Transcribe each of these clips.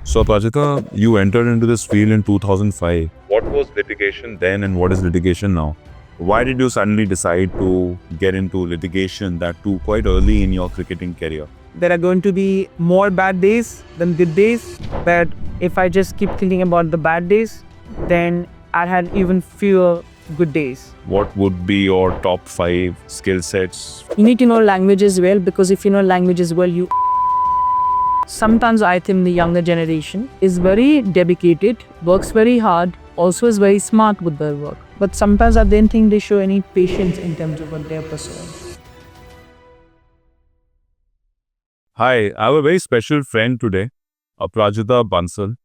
So, Aprajita, you entered into this field in 2005. What was litigation then and what is litigation now? Why did you suddenly decide to get into litigation, that too quite early in your cricketing career? There are going to be more bad days than good days, but if I just keep thinking about the bad days, then I had even fewer good days. What would be your top 5 skill sets? You need to know languages well, because if you know languages well, you sometimes I think the younger generation is very dedicated, works very hard, also is very smart with their work. But sometimes I don't think they show any patience in terms of what they're pursuing. Hi, I have a very special friend today, Aprajita Bansal.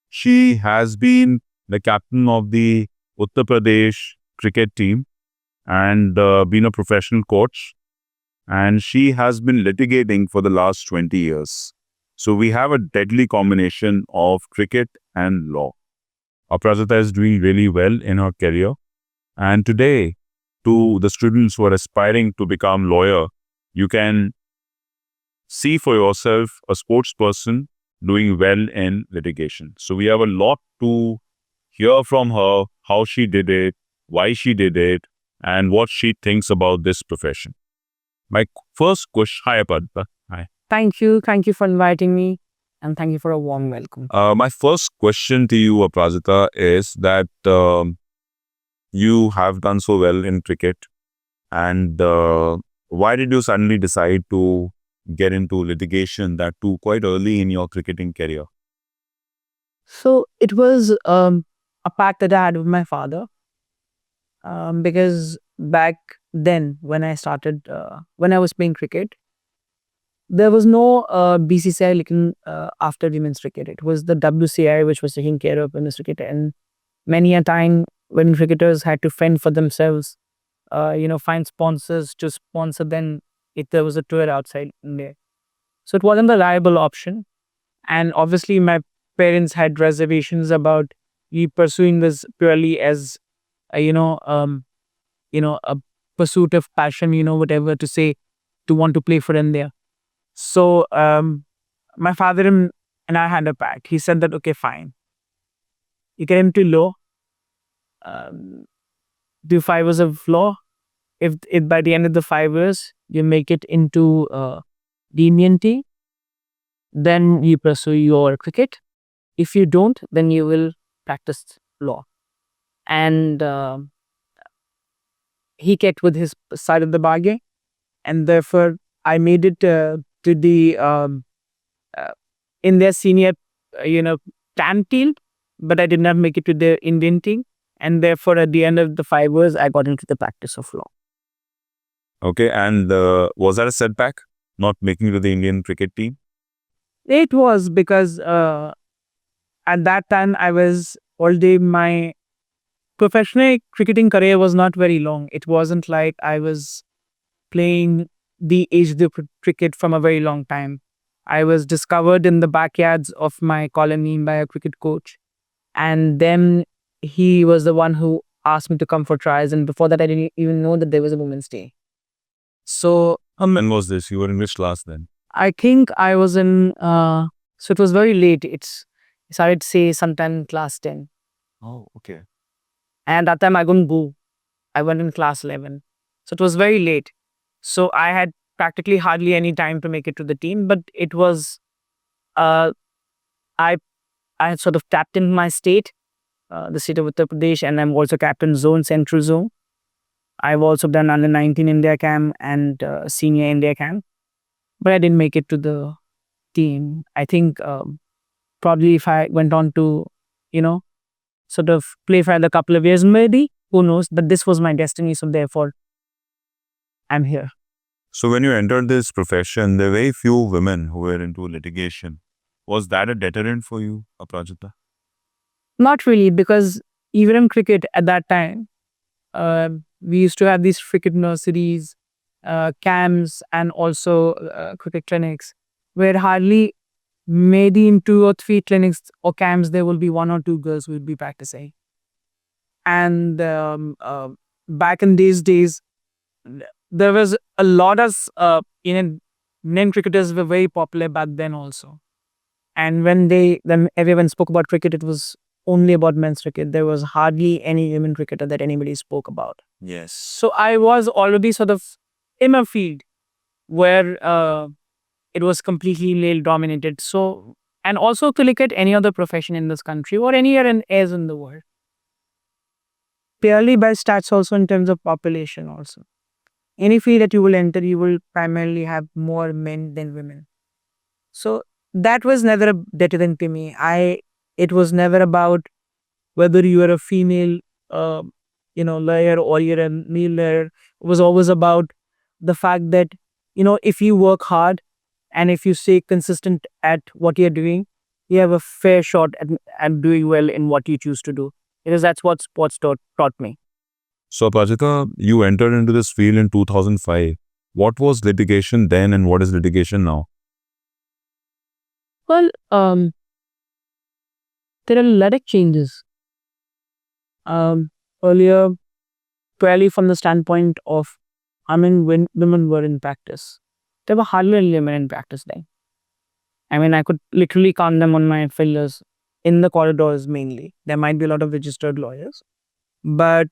She has been the captain of the Uttar Pradesh cricket team and been a professional coach. And she has been litigating for the last 20 years. So we have a deadly combination of cricket and law. Aprajita is doing really well in her career. And today, to the students who are aspiring to become lawyer, you can see for yourself a sportsperson doing well in litigation. So we have a lot to hear from her, how she did it, why she did it, and what she thinks about this profession. My first question, hi Aprajita. Hi. Thank you. Thank you for inviting me, and thank you for a warm welcome. My first question to you, Aprajita, is that you have done so well in cricket, and why did you suddenly decide to get into litigation, that too quite early in your cricketing career? So it was a pact that I had with my father, because back then when I started, when I was playing cricket, there was no BCCI looking after women's cricket. It was the WCI which was taking care of women's cricket, and many a time when cricketers had to fend for themselves, find sponsors to sponsor them if there was a tour outside India. So it wasn't a viable option, and obviously my parents had reservations about me pursuing this purely as a, a pursuit of passion, whatever to say, to want to play for India. So my father and I had a pact. He said that, okay, fine, you get into law, do 5 years of law. If by the end of the 5 years you make it into the Indian team, then you pursue your cricket. If you don't, then you will practice law. And he kept with his side of the bargain, and therefore I made it to the India senior, TAM team, but I did not make it to the Indian team, and therefore at the end of the 5 years, I got into the practice of law. Okay, and was that a setback, not making it to the Indian cricket team? It was because at that time I was already, my professional cricketing career was not very long. It wasn't like I was playing the age group cricket from a very long time. I was discovered in the backyards of my colony by a cricket coach, and then he was the one who asked me to come for trials. And before that, I didn't even know that there was a Women's Day. So When was this? You were in which class then? I think I was in. So it was very late. I would say sometime in class 10. Oh, okay. And at that time I couldn't go. I went in class 11. So it was very late. So I had practically hardly any time to make it to the team. But it was, uh, I had sort of tapped in my state, the state of Uttar Pradesh, and I'm also captain zone, central zone. I've also done under 19 India camp and senior India camp. But I didn't make it to the team. I think probably if I went on to, sort of play for a couple of years, maybe, who knows? But this was my destiny, so therefore I'm here. So when you entered this profession, there were very few women who were into litigation. Was that a deterrent for you, Aprajita? Not really, because even in cricket at that time, we used to have these cricket nurseries, camps, and also cricket clinics, where hardly, maybe in 2 or 3 clinics or camps, there will be 1 or 2 girls who will be practicing. And back in these days, there was a lot of, men cricketers were very popular back then also. And when everyone spoke about cricket, it was only about men's cricket. There was hardly any women cricketer that anybody spoke about. Yes. So I was already sort of in a field where it was completely male dominated. So, and also to look at any other profession in this country or anywhere else in the world, purely by stats, also in terms of population, also any field that you will enter, you will primarily have more men than women. So that was never a deterrent to me. It was never about whether you are a female, uh, lawyer or you're a male lawyer. It was always about the fact that, if you work hard and if you stay consistent at what you're doing, you have a fair shot at doing well in what you choose to do. Because that's what sports taught me. So, Aprajita, you entered into this field in 2005. What was litigation then and what is litigation now? Well, there are a lot of changes. Earlier, purely from the standpoint of, when women were in practice, there were hardly any women in practice then. I could literally count them on my fingers in the corridors mainly. There might be a lot of registered lawyers, but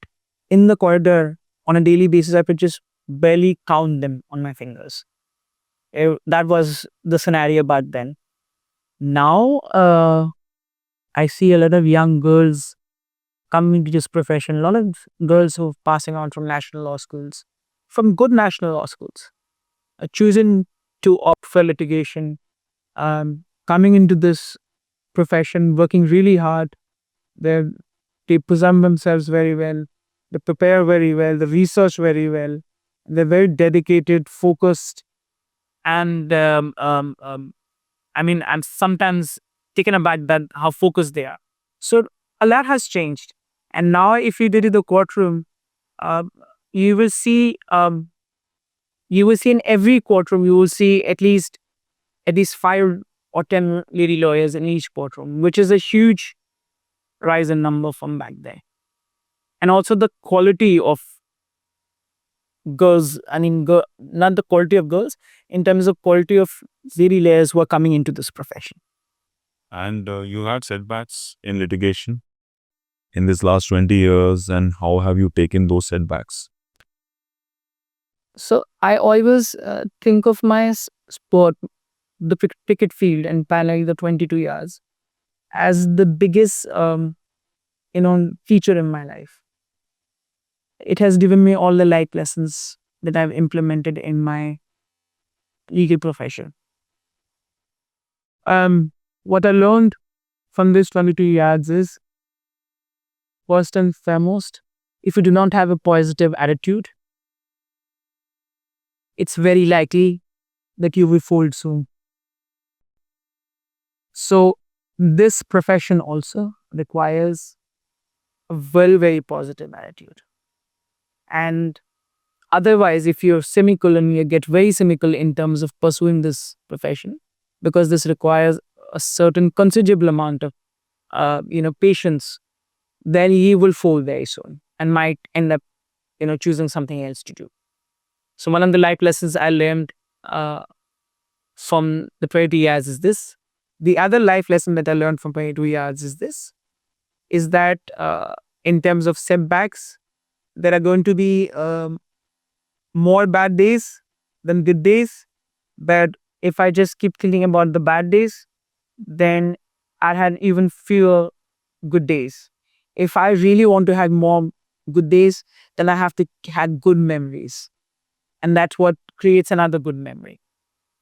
in the corridor on a daily basis, I could just barely count them on my fingers. That was the scenario back then. Now, I see a lot of young girls coming into this profession, a lot of girls who are passing on from national law schools, from good national law schools, choosing to opt for litigation, coming into this profession, working really hard. They they present themselves very well. They prepare very well. They research very well. They're very dedicated, focused, and I'm sometimes taken aback that how focused they are. So a lot has changed, and now if you did in the courtroom, uh, you will see in every courtroom you will see at least 5 or 10 lady lawyers in each courtroom, which is a huge rise in number from back there. And also the quality of girls, not the quality of girls, in terms of quality of lady lawyers who are coming into this profession. And you had setbacks in litigation in this last 20 years, and how have you taken those setbacks? So I always think of my sport, the cricket field, and parallel the 22 years, as the biggest feature in my life. It has given me all the life lessons that I've implemented in my legal profession. What I learned from this 22 years is, first and foremost, if you do not have a positive attitude, it's very likely that you will fold soon. So this profession also requires a very, very positive attitude. And otherwise, if you're cynical and you get very cynical in terms of pursuing this profession, because this requires a certain considerable amount of patience, then he will fold very soon and might end up choosing something else to do. So one of the life lessons I learned from the 22 years is this. The other life lesson that I learned from 22 years is that in terms of setbacks, there are going to be more bad days than good days. But if I just keep thinking about the bad days, then I had even fewer good days. If I really want to have more good days, then I have to have good memories. And that's what creates another good memory.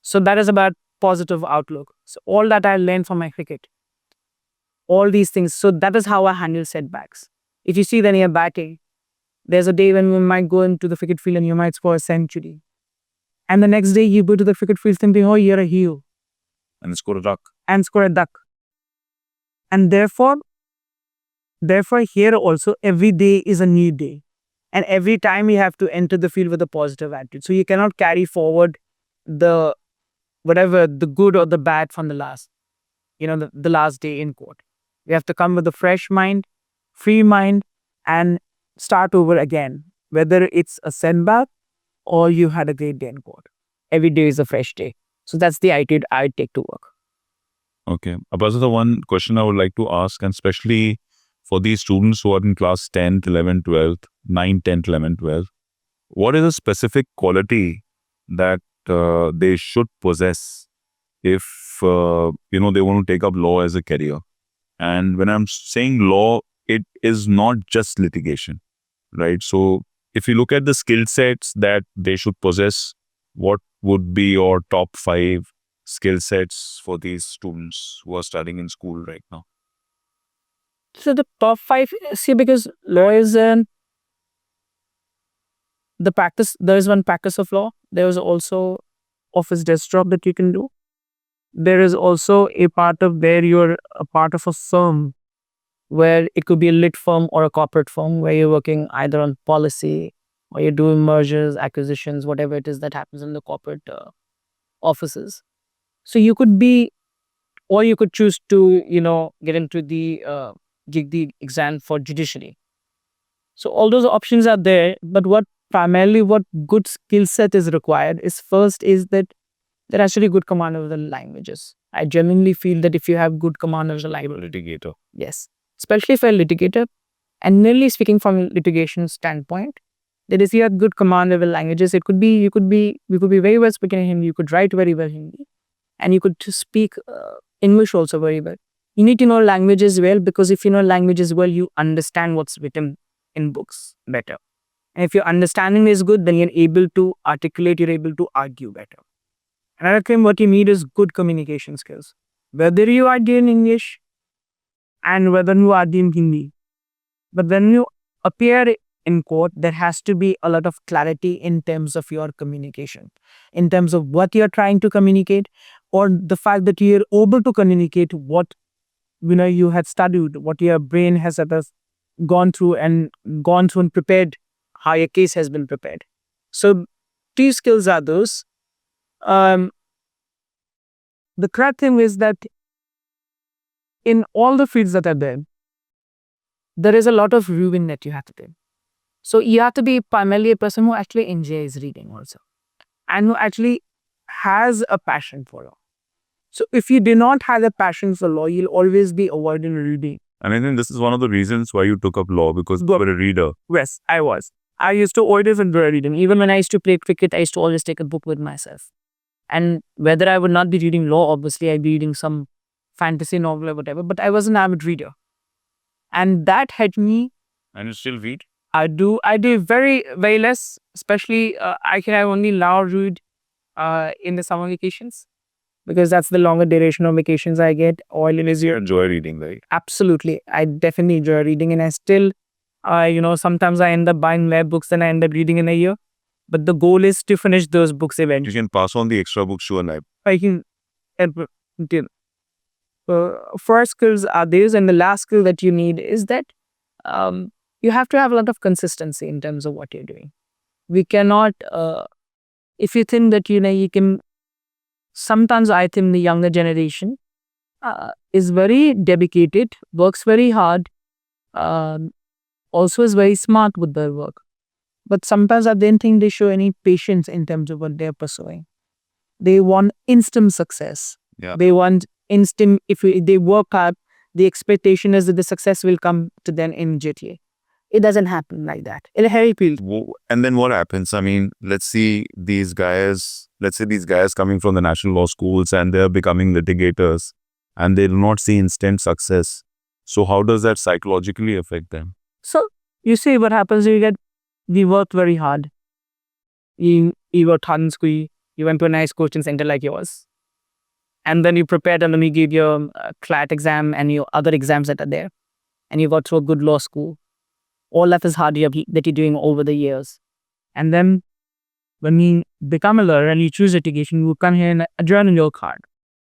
So that is about positive outlook. So all that I learned from my cricket, all these things. So that is how I handle setbacks. If you see then you're batting, there's a day when you might go into the cricket field and you might score a century. And the next day you go to the cricket field thinking, oh, you're a hero. And score a duck. And score a duck. And therefore, here also, every day is a new day. And every time you have to enter the field with a positive attitude. So you cannot carry forward the good or the bad from the last, the last day in court. You have to come with a fresh mind, free mind, and start over again, whether it's a setback or you had a great day in court. Every day is a fresh day. So that's the attitude I take to work. Okay. Aprajita, one question I would like to ask, and especially for these students who are in class 10th, 11th, 12th, 9th, 10th, 11th, 12th, what is a specific quality that they should possess if, they want to take up law as a career? And when I'm saying law, it is not just litigation, right? So if you look at the skill sets that they should possess, what would be your top 5 skill sets for these students who are studying in school right now? So the top 5, see, because law is the practice, there is one practice of law. There is also office desk job that you can do. There is also a part of where you're a part of a firm, where it could be a lit firm or a corporate firm, where you're working either on policy or you're doing mergers, acquisitions, whatever it is that happens in the corporate offices. So you could be, or you could choose to, get into the exam for judiciary. So all those options are there, but what good skill set is required is, first is that they're actually good command of the languages. I genuinely feel that if you have good command of the language, Litigator. yes, especially if you're a litigator, and mainly speaking from a litigation standpoint, that is, you have good command of the languages. It could be, you could be very well spoken in Hindi, you could write very well Hindi, and you could speak English also very well. You need to know languages well, because if you know languages well, you understand what's written in books better. And if your understanding is good, then you're able to articulate, you're able to argue better. Another thing, what you need is good communication skills. Whether you argue in English and whether you argue in Hindi. But when you appear in court, there has to be a lot of clarity in terms of your communication, in terms of what you're trying to communicate, or the fact that you're able to communicate what you have studied, what your brain has gone through and prepared, how your case has been prepared. So 2 skills are those. The correct thing is that in all the fields that are there is a lot of reading that you have to do. So you have to be primarily a person who actually enjoys reading also, and who actually has a passion for law. So if you do not have a passion for law, you'll always be avoiding reading. And I think this is one of the reasons why you took up law, because you were a reader. Yes, I was. I used to always enjoy reading. Even when I used to play cricket, I used to always take a book with myself. And whether I would not be reading law, obviously I'd be reading some fantasy novel or whatever, but I was an avid reader. And that had me. And you still read? I do very, very less, especially I can only now read in the summer vacations, because that's the longer duration of vacations I get. All in is You enjoy reading, right? Absolutely. I definitely enjoy reading, and I still, sometimes I end up buying more books than I end up reading in a year. But the goal is to finish those books eventually. You can pass on the extra books to a library. I can help. First skills are these, and the last skill that you need is that you have to have a lot of consistency in terms of what you're doing. We cannot, if you think that you can. Sometimes I think the younger generation is very dedicated, works very hard, also is very smart with their work. But sometimes I don't think they show any patience in terms of what they're pursuing. They want instant success. Yeah. They want instant, if they work hard, the expectation is that the success will come to them immediately. It doesn't happen like that. In a heavy field. And then what happens? I mean, let's say these guys coming from the national law schools and they're becoming litigators and they do not see instant success. So how does that psychologically affect them? So you see what happens, we work very hard. You worked hard in school, you went to a nice coaching center like yours. And then you prepared and then you gave your CLAT exam and your other exams that are there. And you got through a good law school. All that is hard that you're doing over the years. And then when you become a lawyer and you choose litigation, you come here and adjourn and work hard.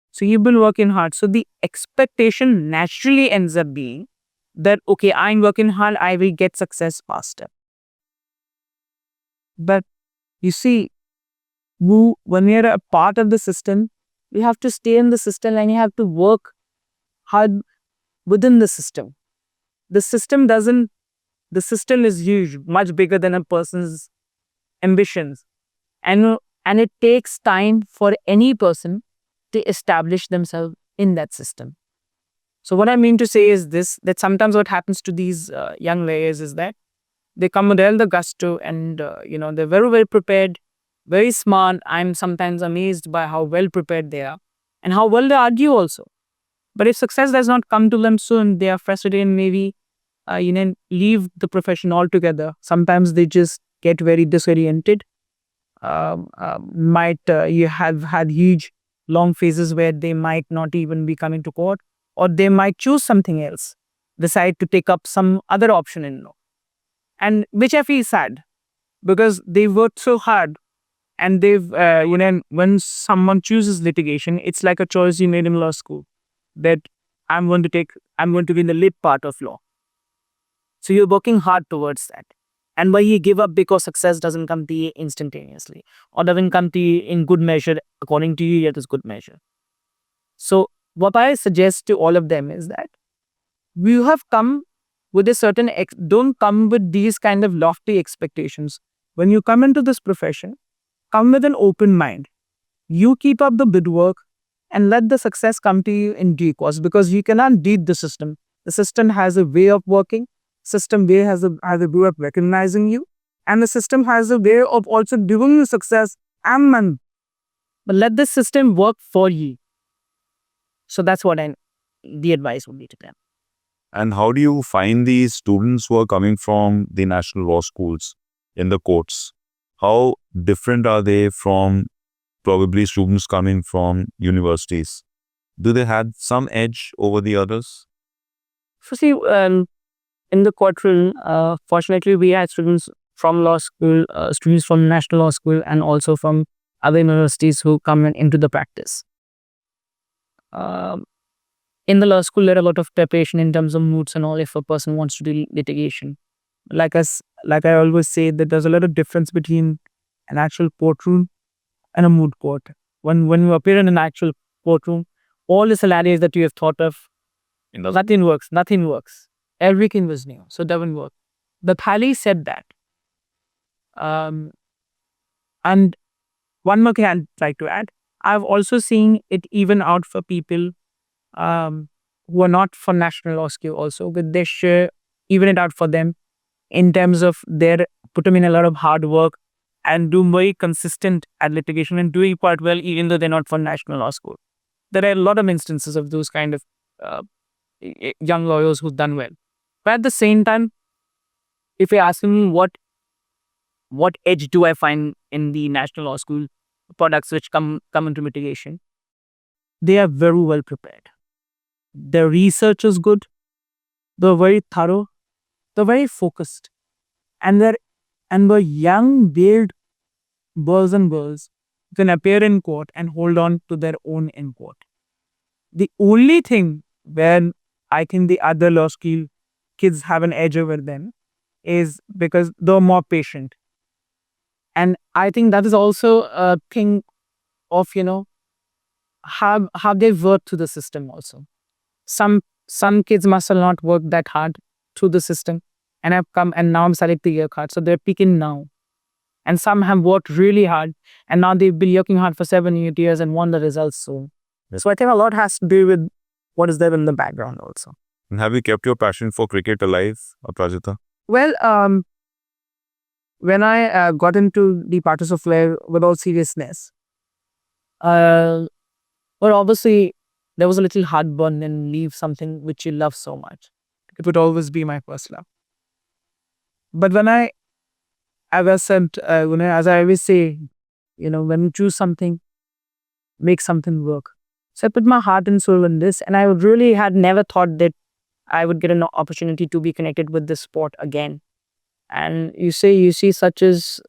So you've been working hard. So the expectation naturally ends up being that, okay, I'm working hard, I will get success faster. But you see, when you're a part of the system, you have to stay in the system and you have to work hard within the system. The system is huge, much bigger than a person's ambitions. And it takes time for any person to establish themselves in that system. So what I mean to say is this, that sometimes what happens to these young lawyers is that they come with all the gusto and, they're very well prepared, very smart. I'm sometimes amazed by how well prepared they are and how well they argue also. But if success does not come to them soon, they are frustrated and maybe, leave the profession altogether. Sometimes they just get very disoriented. You have had huge long phases where they might not even be coming to court, or they might choose something else, decide to take up some other option in law. And which I feel sad, because they worked so hard, and when someone chooses litigation, it's like a choice you made in law school, that I'm going to be in the lit part of law. So you're working hard towards that. And why you give up because success doesn't come to you instantaneously, or doesn't come to you in good measure, according to you, yet is good measure. So what I suggest to all of them is that you have come with a certain, don't come with these kind of lofty expectations. When you come into this profession, come with an open mind. You keep up the good work and let the success come to you in due course, because you cannot beat the system. The system has a way of working. System way has a way of recognizing you, and the system has a way of also giving you success and money. But let the system work for you. So that's what the advice would be to them. And how do you find these students who are coming from the national law schools in the courts? How different are they from probably students coming from universities? Do they have some edge over the others? So see, in the courtroom, fortunately, we had students from law school, students from national law school, and also from other universities who come into the practice. In the law school, there are a lot of preparation in terms of moods and all, if a person wants to do litigation. Like I always say, that there's a lot of difference between an actual courtroom and a moot court. When you appear in an actual courtroom, all the scenarios that you have thought of, nothing works. Everything was new, so it doesn't work. But Pali said that. And one more thing I'd like to add, I've also seen it even out for people who are not for national law school also, but they share even it out for them in terms of their put them in a lot of hard work and do very consistent at litigation and doing quite well even though they're not for national law school. There are a lot of instances of those kind of young lawyers who've done well. But at the same time, if you're asking me what edge do I find in the national law school products which come into litigation, they are very well prepared. Their research is good. They're very thorough. They're very focused. And they're young, veiled boys and girls who can appear in court and hold on to their own in court. The only thing where I think the other law school kids have an edge over them is because they're more patient. And I think that is also a thing of, how they've worked through the system also. Some kids must have not worked that hard through the system and have come and now I'm selecting your card. So they're picking now. And some have worked really hard and now they've been working hard for 7 8 years and won the results soon. Yes. So I think a lot has to do with what is there in the background also. And have you kept your passion for cricket alive, Aprajita? Well, when I got into the practice of law with all seriousness, well, obviously, there was a little heartburn and leave something which you love so much. It would always be my first love. But when as I always say, when you choose something, make something work. So I put my heart and soul in this, and I really had never thought that I would get an opportunity to be connected with this sport again. And you see such as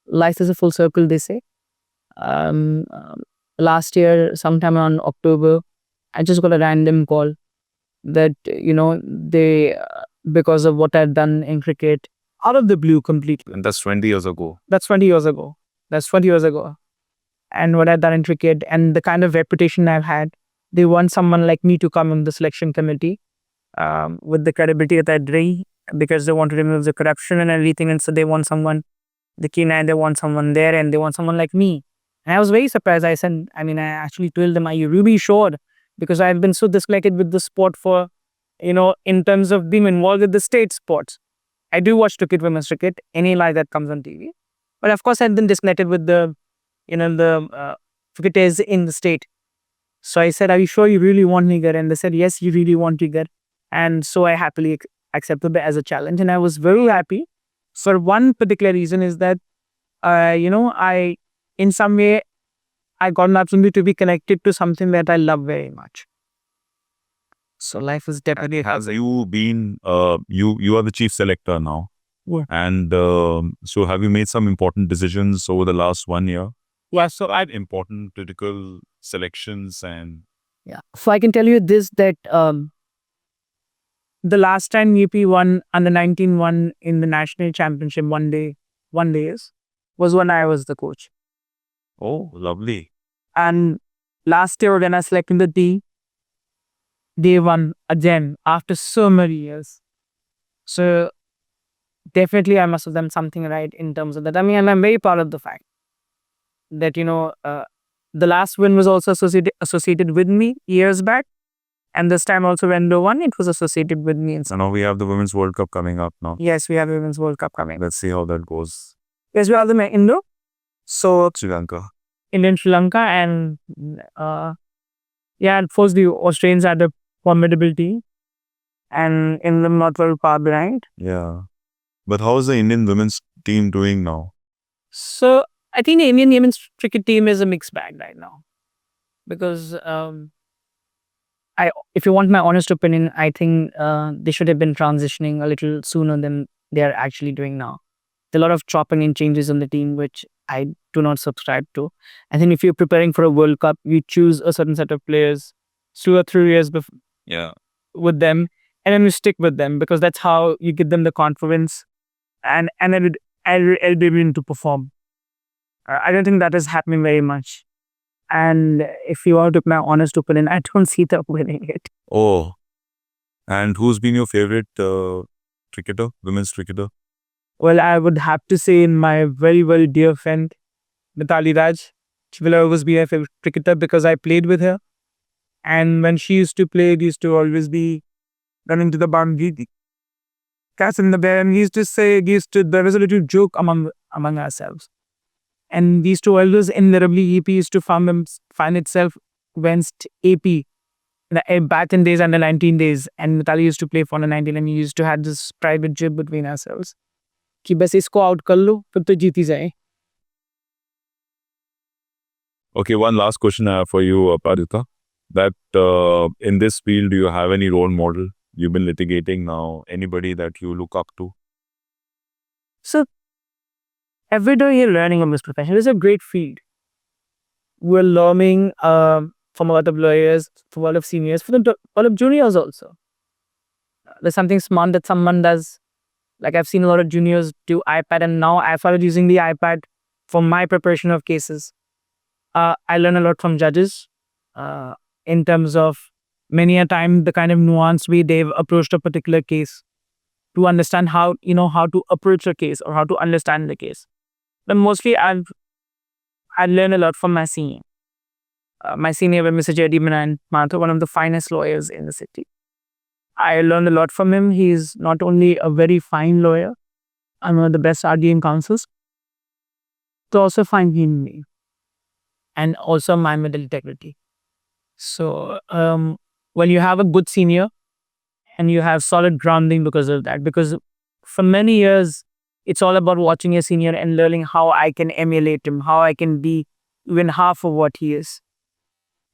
life is a full circle, they say. Last year, sometime around October, I just got a random call that, they, because of what I'd done in cricket, out of the blue completely. And that's 20 years ago. That's 20 years ago. And what I'd done in cricket and the kind of reputation I've had, they want someone like me to come in the selection committee with the credibility that I bring, because they want to remove the corruption and everything. And so they want someone, the K9, they want someone there and they want someone like me. And I was very surprised. I actually told them, are you really sure because I've been so disconnected with the sport for, in terms of being involved with the state sports. I do watch cricket, women's cricket, any live that comes on TV. But of course, I've been disconnected with the cricketers in the state. So I said, "Are you sure you really want me there?" And they said, "Yes, you really want to get." And so I happily accepted it as a challenge. And I was very happy for one particular reason is that, I, in some way, I got an opportunity to be connected to something that I love very much. So life is definitely Has you been, you are the chief selector now. Yeah. And so have you made some important decisions over the last 1 year? Yeah. So I had important critical selections and yeah. So I can tell you this, that the last time UP won under 19 won in the national championship one days was when I was the coach. oh, lovely. And last year when I selected the team, they won again after so many years. So definitely I must have done something right in terms of that. I mean, and I'm very proud of the fact that, the last win was also associated with me years back. And this time also when they won, it was associated with me. So now we have the Women's World Cup coming up now. Yes, we have the Women's World Cup coming. Let's see how that goes. Yes, we have the Indo. So Sri Lanka. Indian Sri Lanka, and of course the Australians had a formidable team, and in them not very far behind. Yeah. But how is the Indian women's team doing now? So I think the Indian women's cricket team is a mixed bag right now, because if you want my honest opinion, I think they should have been transitioning a little sooner than they are actually doing now. There are a lot of chopping and changes in the team, which I do not subscribe to. I think if you're preparing for a World Cup, you choose a certain set of players 2 or 3 years before with them, and then you stick with them, because that's how you give them the confidence and it'll be able to perform. I don't think that is happening very much. And if you want to my honest opinion, I don't see them winning it. Oh. And who's been your favorite cricketer, women's cricketer? Well, I would have to say my very, very dear friend, Mitali Raj. She will always be my favorite cricketer because I played with her. And when she used to play, it used to always be running to the boundary, catch in the bear. And we used to say, there was a little joke among ourselves. And these two always invariably EP used to find itself against AP back in days under 19 days. And Mitali used to play for under 19, and we used to have this private jib between ourselves. कि बस इसको out कर लो फिर तो जीत ही जाए. Okay, one last question I have for you, Aprajita. That in this field, do you have any role model? You've been litigating now. Anybody that you look up to? So every day you're learning on this profession. It's a great field. We're learning from a lot of lawyers, from a lot of seniors, from a lot of juniors also. There's something smart that someone does. Like I've seen a lot of juniors do iPad, and now I started using the iPad for my preparation of cases. I learn a lot from judges in terms of many a time the kind of nuanced way they've approached a particular case to understand how to approach a case or how to understand the case. But mostly I learn a lot from my senior. My senior, Mr. J.D. Manan Mathur, one of the finest lawyers in the city. I learned a lot from him. He's not only a very fine lawyer, I'm one of the best RDM counsels, to also find in me, and also my mental integrity. So when you have a good senior and you have solid grounding because of that, because for many years, it's all about watching your senior and learning how I can emulate him, how I can be even half of what he is.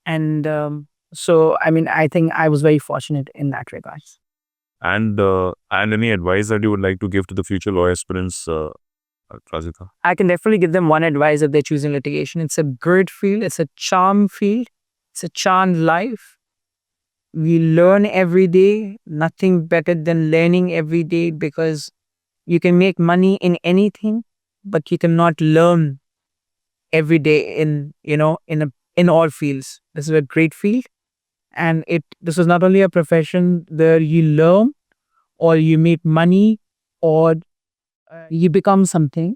And so, I mean, I think I was very fortunate in that regard. And any advice that you would like to give to the future law aspirants, Aprajita? I can definitely give them one advice if they're choosing litigation. It's a great field. It's a charm field. It's a charmed life. We learn every day. Nothing better than learning every day, because you can make money in anything, but you cannot learn every day in all fields. This is a great field. And this is not only a profession where you learn or you make money or you become something,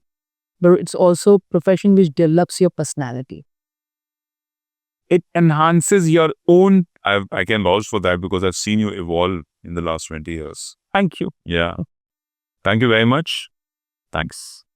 but it's also a profession which develops your personality. It enhances your own I can vouch for that because I've seen you evolve in the last 20 years. Thank you. Yeah. Thank you very much. Thanks.